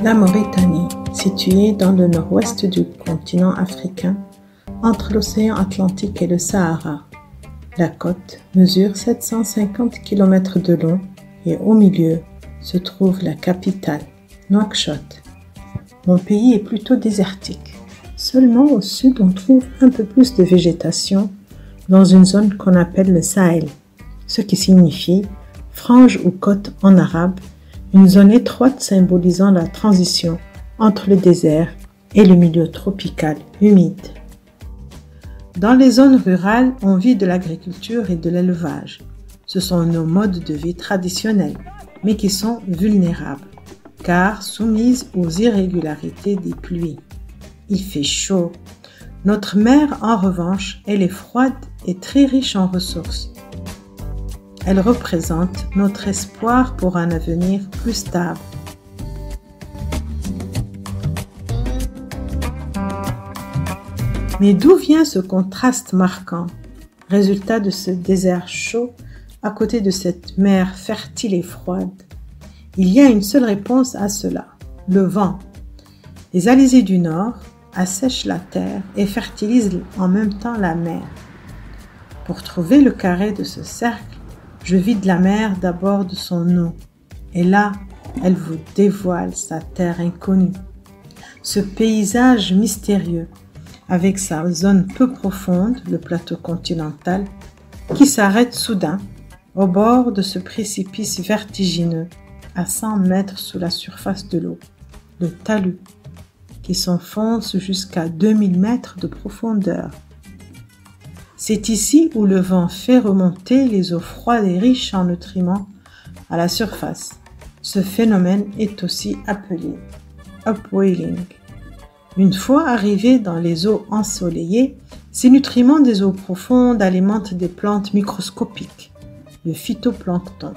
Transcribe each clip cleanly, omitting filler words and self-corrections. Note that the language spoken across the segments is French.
La Mauritanie, située dans le nord-ouest du continent africain, entre l'océan Atlantique et le Sahara. La côte mesure 750 km de long et au milieu se trouve la capitale, Nouakchott. Mon pays est plutôt désertique. Seulement au sud, on trouve un peu plus de végétation dans une zone qu'on appelle le Sahel, ce qui signifie frange ou côte en arabe, une zone étroite symbolisant la transition entre le désert et le milieu tropical humide. Dans les zones rurales, on vit de l'agriculture et de l'élevage. Ce sont nos modes de vie traditionnels, mais qui sont vulnérables, car soumises aux irrégularités des pluies. Il fait chaud. Notre mer, en revanche, elle est froide et très riche en ressources. Elle représente notre espoir pour un avenir plus stable. Mais d'où vient ce contraste marquant, résultat de ce désert chaud à côté de cette mer fertile et froide? Il y a une seule réponse à cela, le vent. Les alizés du nord assèchent la terre et fertilisent en même temps la mer. Pour trouver le carré de ce cercle, je vide la mer d'abord de son eau, et là, elle vous dévoile sa terre inconnue. Ce paysage mystérieux, avec sa zone peu profonde, le plateau continental, qui s'arrête soudain au bord de ce précipice vertigineux, à 100 mètres sous la surface de l'eau, le talus, qui s'enfonce jusqu'à 2000 mètres de profondeur. C'est ici où le vent fait remonter les eaux froides et riches en nutriments à la surface. Ce phénomène est aussi appelé upwelling. Une fois arrivés dans les eaux ensoleillées, ces nutriments des eaux profondes alimentent des plantes microscopiques, le phytoplancton,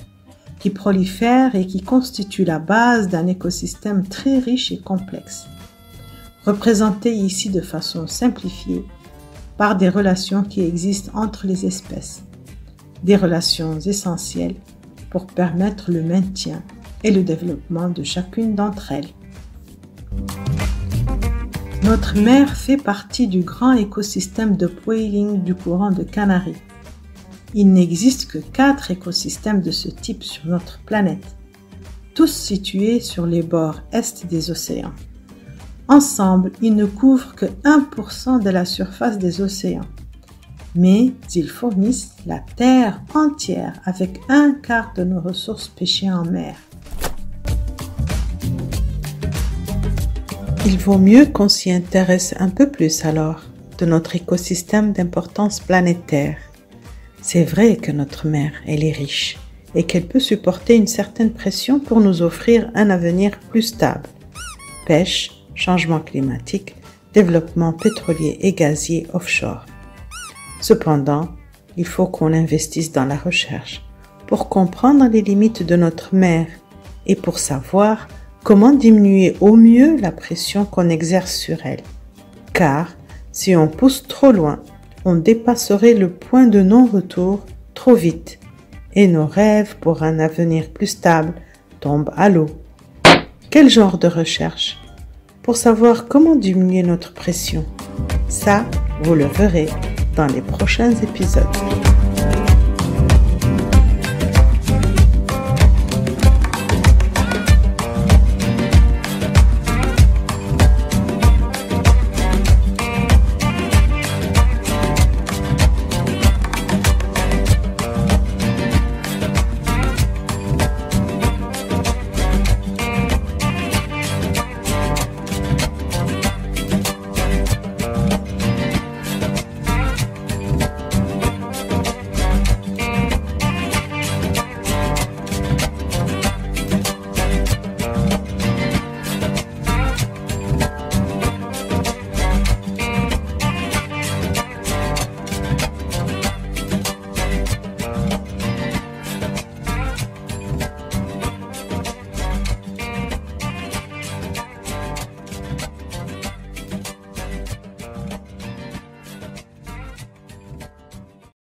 qui prolifèrent et qui constituent la base d'un écosystème très riche et complexe, représenté ici de façon simplifiée par des relations qui existent entre les espèces, des relations essentielles pour permettre le maintien et le développement de chacune d'entre elles. Notre mer fait partie du grand écosystème d'upwelling du courant de Canaries. Il n'existe que 4 écosystèmes de ce type sur notre planète, tous situés sur les bords est des océans. Ensemble, ils ne couvrent que 1% de la surface des océans, mais ils fournissent la Terre entière avec 1/4 de nos ressources pêchées en mer. Il vaut mieux qu'on s'y intéresse un peu plus alors de notre écosystème d'importance planétaire. C'est vrai que notre mer, elle est riche et qu'elle peut supporter une certaine pression pour nous offrir un avenir plus stable. Pêche, changement climatique, développement pétrolier et gazier offshore. Cependant, il faut qu'on investisse dans la recherche pour comprendre les limites de notre mer et pour savoir comment diminuer au mieux la pression qu'on exerce sur elle. Car si on pousse trop loin, on dépasserait le point de non-retour trop vite et nos rêves pour un avenir plus stable tombent à l'eau. Quel genre de recherche? Pour savoir comment diminuer notre pression. Ça, vous le verrez dans les prochains épisodes.